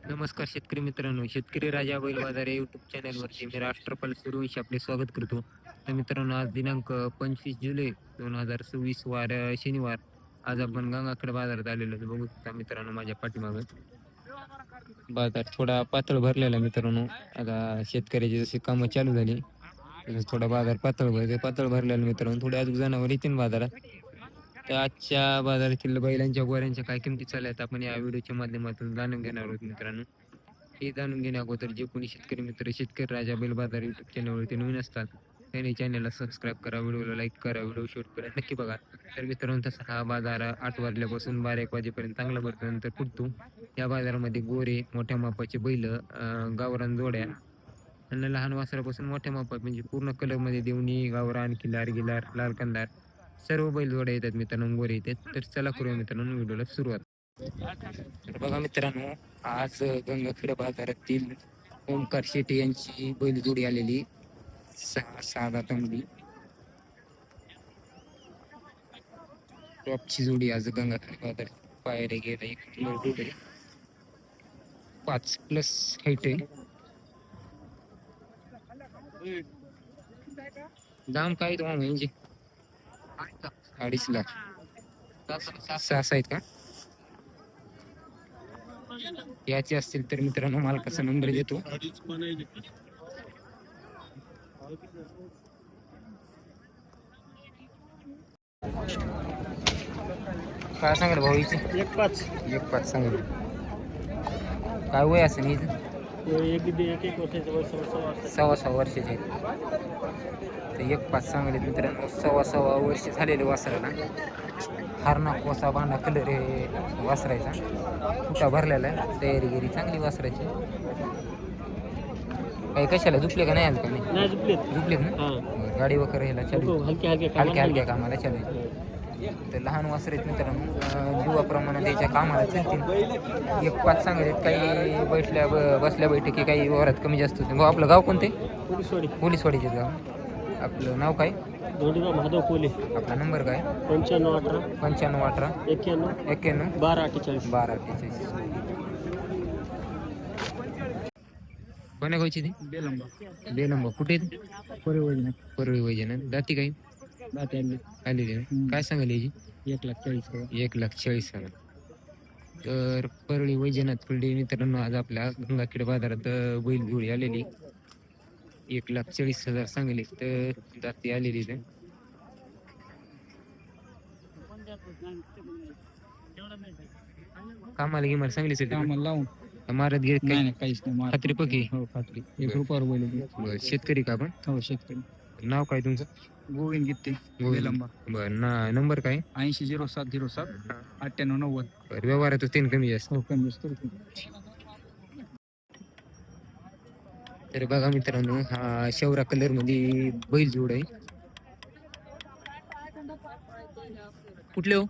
नमस्कार शेतकरी मित्रांनो, शेतकरी राजा बैल बाजार या यूट्यूब चॅनलवरती मी राष्ट्रपाल सुरवंशी आपले स्वागत करतो. तर मित्रांनो, आज दिनांक 25 जुलै 2026 वार शनिवार. आज आपण गंगाखेड बाजारात आलेलो आहे. बघू शकता मित्रांनो माझ्या पाठीमागं बाजार थोडा पातळ भरलेला मित्रांनो. आता शेतकऱ्याची जशी कामं चालू झाली तसं थोडा बाजार पातळ भरलेला मित्रांनो. थोडे अजून जनावर येतील बाजारात. तर आजच्या बाजारातील बैलांच्या गोऱ्यांच्या काय किमती चालल्या आहेत आपण या व्हिडिओच्या माध्यमातून जाणून घेणार आहोत मित्रांनो. हे जाणून घेण्या अगोदर जे कोणी शेतकरी मित्र शेतकरी राजा बैल बाजार युट्यूब चॅनलवरती नवीन असतात त्यांनी चॅनलला सबस्क्राईब करा, व्हिडिओला लाईक करा, व्हिडिओ शेवटपर्यंत नक्की बघा. तर मित्रांनो, तसा हा बाजार 8 वाजल्यापासून 12-1 वाजेपर्यंत चांगला भरतो, नंतर फुटतो. या बाजारामध्ये गोरे मोठ्या मापाचे बैल, गावरान जोड्या आणि लहान वासरापासून मोठ्या मापात म्हणजे पूर्ण कलरमध्ये देवणी, गावरान, किल्लार गिलार, लाल कंदार सर्व बैल जोड्या येतात मित्रांनो, गोरे येतात. तर चला करूया मित्रांनो व्हिडिओला सुरुवात. तर बघा मित्रांनो, आज गंगाखेड बाजारातील ओमकार शेटे यांची बैलजोडी आलेली 6 दातांमध्ये टॉपची जोडी आज गंगाखेड बाजार पाहायला गेला. एक नंबर जोडी आहे, 5+ हाईट आहे. दाम काय तुम्हाला म्हणजे 2.5 लाख 6 आहेत का? याचे असतील तर मित्रांनो मालकाचा नंबर देतो. काय सांगाल भाऊ हिची? 1.5 सांगाल. काय वय असेल हिचं? 6.5 वर्षाचे आहेत. तर 1.5 सांगले मित्रांनो. 6.25 वर्ष झालेले वासराला. हारणा कोसा बांधा कलर आहे वासरायचा. कुठा भरलेला आहे. तयारी गेली चांगली वासराची. काही कशाला झुपले का नाही आज का? नाही झुपलेत ना. गाडी वगैरे ह्याला चालू हलक्या कामाला चालू. तर लहान वासरे मित्रांनो जीवाप्रमाणे त्याच्या कामाला चालतील. 1.5 सांगले. काही बसल्या बैठकी काही वरात कमी जास्त होते. भाऊ आपलं गाव कोणते? पोलीसवाडीचे गाव. आपलं नाव काय? माधव कोले. आपला नंबर काय? 9518 9518 91 1248 1248. कोण्या गावची ती? बेलंबा. कुठे ती? परळी वैजनाथ. दाती काही आलेली ना. काय सांगाल याची? 1,40,000. तर परळी वैजनाथ फुलडे मित्रांनो, आज आपल्या गंगाखेड बाजारात बैल जोडी आलेली 1,40,000 सांगले. तर जाती आलेली आहे. कामाला गिमाला सांगलीच लावून मारत घेत काही काहीच नाही. खात्री पकी. हो खात्री. 1 रुपयावर बोलले. शेतकरी का आपण? हो शेतकरी. नाव काय तुमचं? गोविंद गीते. बरं नंबर काय? 800707 9890. बरं व्यवहारात 3 कमी जास्त. हो कमी असतो. तर बघा मित्रांनो, हा शेवरा कलर मध्ये बैल जोड आहे. कुठले हो?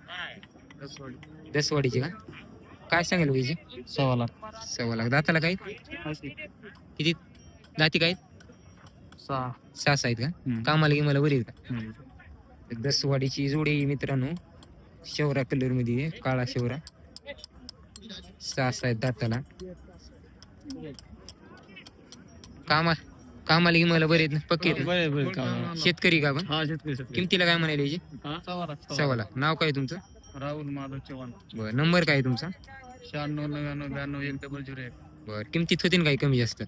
दसवाडीचे का? काय सांगेल पाहिजे? 1.25 लाख. दाताला काय किती दाती काय? 6 आहेत का? कामाला गिमाला बरी आहेत का? दसवाडीची जोडी मित्रांनो, शेवरा कलर मध्ये आहे, काळा शेवरा. 6 आहेत दाताला. कामाला गिमाला बरे आहेत ना? पक्के शेतकरी का आपण? किमतीला काय म्हणायला याची? 1.25 लाख. नाव काय तुमचं? राहुल माधव चव्हाण. बरं नंबर काय तुमचा? 969992 बरं किमतीत होतील काही कमी जास्त?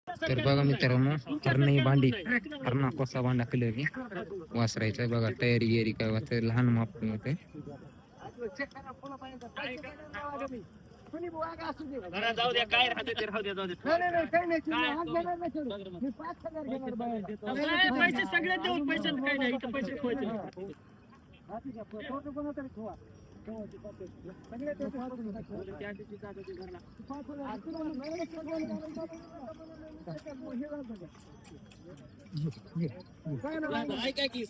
तर बघा मित्रांनो, हरणाई भांडी, हरणा कोसा भांडा कलर वासरायचा. बघा तयारी गिरी काय वाचत लहान माप होते. जाऊ द्या काय राहते ते राहू द्या. जाऊ द्या पैसे सगळे देऊन पैसे काय नाही इथं पैसे ठेवायचे. ऐका की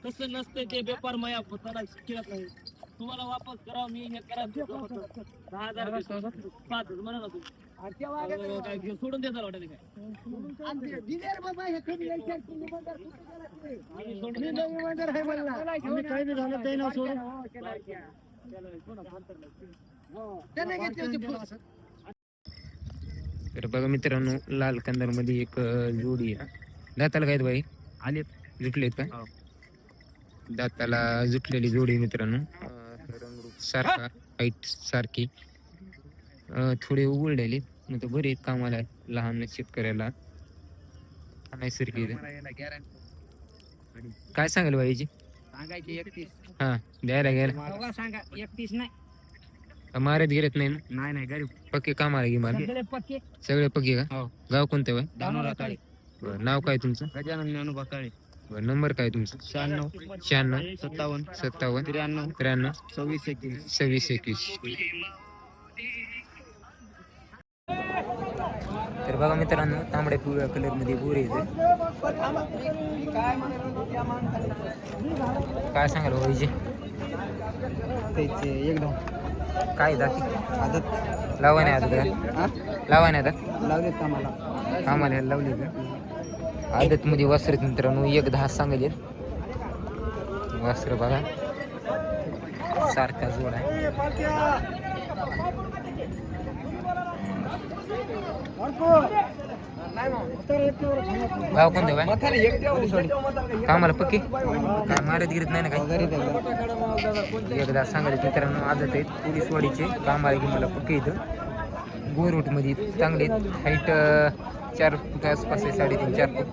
कसं नसतं ते व्यापार माया शिकत नाही. तुम्हाला वापस करा मी हे करा 10,000 5 म्हणा तू काय सोडून देता वाटत काय तर बघा मित्रांनो, लाल कंदार मध्ये एक जोडी आहे. दाताला काय बाई आले जुटलेत का? दाताला जुटलेली जोडी आहे मित्रांनो. रंगरूप सारखा, हाईट सारखी, थोडे उघडलेले म्हणजे बरे कामाला लहान शेतकऱ्याला नैसर्गिक. काय सांगाल बाईची? सांगायची 31. हा, द्यायला घ्यायला सांगा 31 नाही. मारत गिरत नाही ना? नाही गरीब पक्के कामाला घे मला सगळे पक्के. सगळे पक्के का? हो. गाव कोणतं बाई? दानोरा काळे. बरं, नाव काय तुमचं? गजानन ज्ञानोबा काळे. बरं, नंबर काय तुमचा? 96 96 57 57 93 93 26 21. 26 21. तर बघा मित्रांनो, तांबड्या पिवळ्या कलर मध्ये गोरे येते. काय सांगाल बाबाजी? त्याचे एकदम काय दाती आदत लावा नाही आता का? लावा नाही आता लावलेत कामाला. आम्हाला लावली का? आदत मध्ये वस्त्र मित्रांनो 1-10 सांगेल. वस्त्र बघा सारखा जोड आहे. गाव कोणतं बाय? कामाला पक्की काय मारत गिरत नाही ना काय? एकदा सांगायचं मित्रांनो, आदत आहेत पोलीसवाडीचे. कामाला की मला पक्की इथं गोरूट मध्ये चांगले हाईट 4 फूट आसपास आहे, 3.5-4 फूट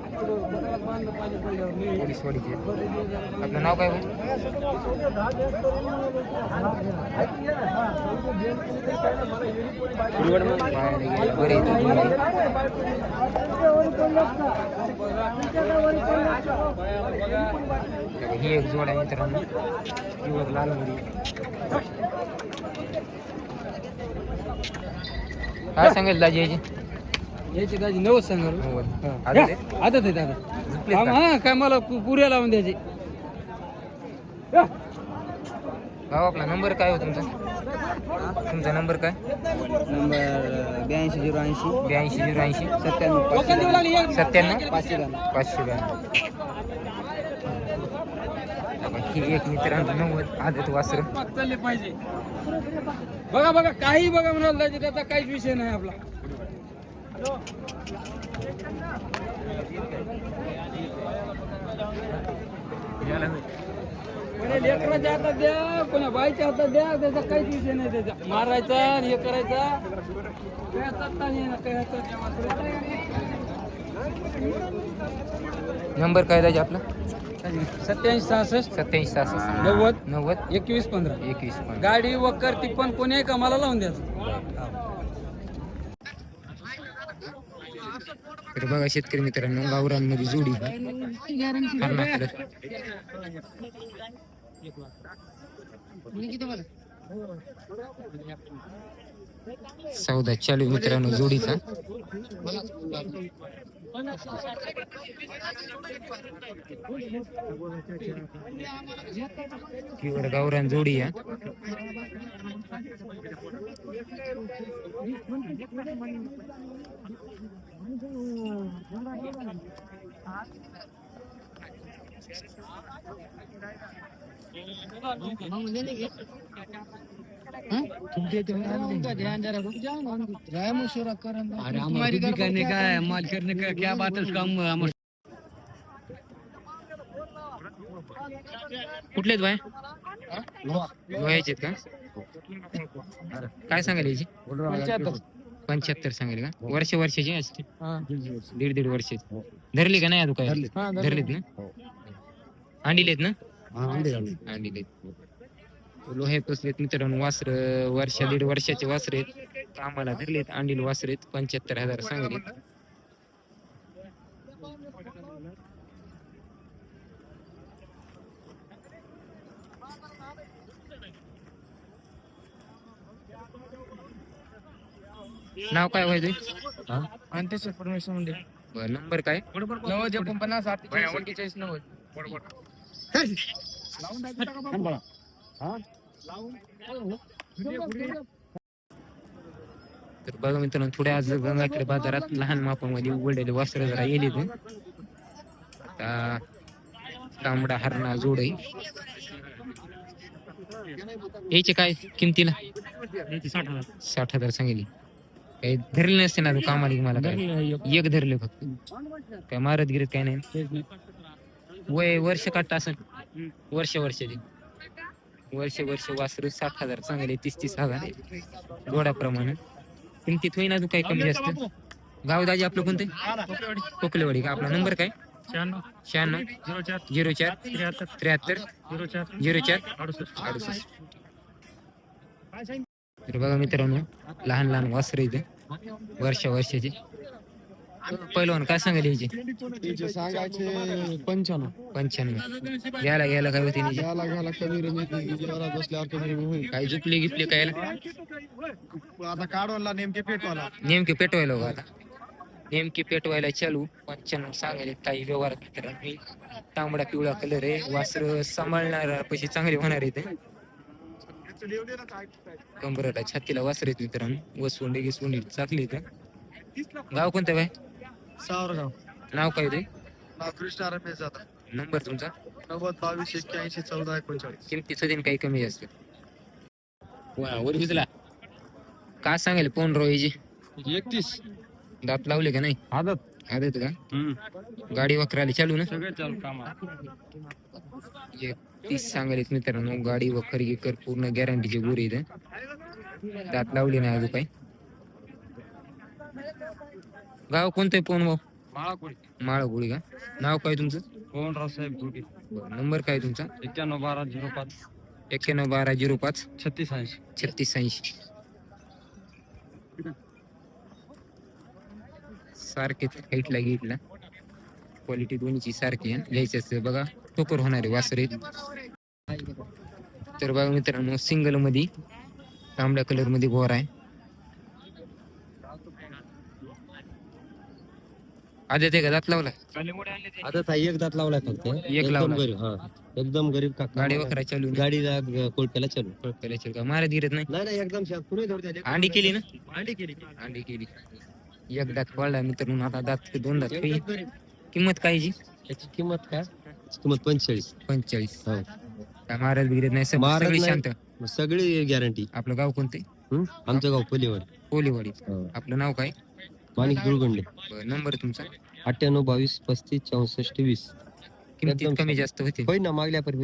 पोलीसवाडीचे. आपलं नाव काय बाई? बरे ही एक जोड आहे मित्रांनो, प्युअर लाल मध्ये. काय सांगेल दाजी याची? याची दाजी 90 सांगा. आदत आहे? आदत आहे दादा. झुकलेत का? हा काय मला पुऱ्या लावून द्यायची. भाऊ आपला नंबर काय हो तुमचा? तुमचा नंबर काय? नंबर 82 080 82 080 97 97 592. 592. ही एक मित्रांनो 90 आदत वासर. चालले पाहिजे. बघा बघा काही बघा म्हणाल दाजी, त्याचा काहीच विषय नाही आपला. कोणी लेकराच्या हातात द्या, कोणा बाईच्या हातात द्या, त्याचा काहीच विषय नाही. त्याचा मारायचा आणि हे करायचा. काही हातात नाही ना, काही हातात नाही. नंबर काय दाजी आपला? 87 66 87 66 90 90 21 15. 21 गाडी वकर ती पण कोणी कामाला लावून द्यायचं. तर बघा शेतकरी मित्रांनो, गावरांमध्ये जोडी सौदा चालू मित्रांनो जोडीचा. प्युअर गावरान जोडी आहे. करने का है, माल करने का क्या बात है उसका. हम कुठलेत बाय? लोह्याचेत का? काय सांगाल याची? 75 सांगेल का? वर्षाची असते? 1.5 वर्षाची. धरली का नाही अजून काय? धरलीत ना? अंडीलेत ना? अंडीलेत. लोहे पोचलेत मित्रांनो. वासर 1.5 वर्षाचे वासर आहेत. कामाला धरलेत. अंडील वासर आहेत. 75,000 सांगेल. नाव काय व्हायचं? परमेश्वर नंबर काय? 90 49 48 90. तर बघा मित्रांनो, थोड्या आज गंगाखेड बाजारात लहान मापामध्ये उघडलेले वस्त्र जरा येले. आता तांबडा हरणा जोड आहे. याचे काय किमतीला? 60,000. 60,000 सांगितली. काही धरले नसते ना तू कामाला मला काय? एक धरले फक्त. काय मारत गिरत काय नाही. वय वर्ष काढता असं वर्षाची वर्ष वासरू 60,000 चांगले 30,000 गोडाप्रमाणे किमतीत होईना तू काही कमी जास्त. गाव दाजी आपलं कोणते? कोकलेवाडी का? आपला नंबर काय? 96 04 73 04 68. तर बघा मित्रांनो, लहान लहान वासरं इथे वर्षाची. पहिलवान काय सांगायला यायचे? सांगायचे 95. घ्यायला काय होते निजे? घ्यायला कमी बसल्यावर कमी होईल. काही झुपले गिपले काय? आता काढवला नेमके पेटवाला नेमके पेटवायला हो आता. नेमके पेटवायला चालू 95 सांगायले. काही व्यवहार मित्रांनो, तांबडा पिवळा कलर आहे. वासर सांभाळणार पैसे चांगले होणार आहे ते. कंबरला छातीला वासर आहेत मित्रांनो. वसवंडी चाकली इथं. गाव कोणतं बाय? सावरगाव. नाव काय ते? नाव कृष्णा रमेश जाधव. नंबर तुमचा? 90 22 81 14 39. किमतीचं दिन काही कमी जास्त. वर भिजला काय सांगायला? पोन रोयची 31 दात लावले का नाही? आदत का? गाडी वखराली चालू ना? सगळे चालू काम. 31 सांगायलेत मित्रांनो. गाडी वखर गिकर पूर्ण गॅरंटीची गोरी इथे. दात लावले नाही अजून काही. गाव कोणतं पोन भाऊ? माळगुडी का? नाव काय तुमचं? पवनराव साहेब गुडी. नंबर काय तुमचा? 91 12 05 91 12 05 36 80. 36 80. सारखेच हाईटला गेटला क्वालिटी दोन्हीची सारखी आहे. घ्यायची असते बघा ठोकर होणारे वासरे. तर बघा मित्रांनो, सिंगल मध्ये तांबड्या कलर मध्ये गोर आहे. आधी ते दात लावला. आता ताई एक दात लावलाय फक्त. एक लावला. गरीब. हा एकदम गरीब काका. गाडी वखरा चालू आहे. गाडीला कोळप्याला चालू. पहिल्याची का मारत गिरत नाही. नाही एकदम शांत. पुढे धरते. अंडी केली ना? अंडी केली. अंडी केली. एक दात पडला मित्रांनो. आता दात 2 दात होईल. किंमत कायची? याची किंमत काय? किंमत 45. 45. हो. काय मारत गिरत नाही. मारत सगळी नाही. शांत. सगळी गॅरंटी. आपलं गाव कोणते? आमचं गाव पोलीवाडी. कोलीवाडी. आपलं नाव काय? माणिक दुर्गंडे. नंबर तुमचा? 98 22 35 64 20. किमतीत कमी जास्त होते. होईल ना मागल्या पर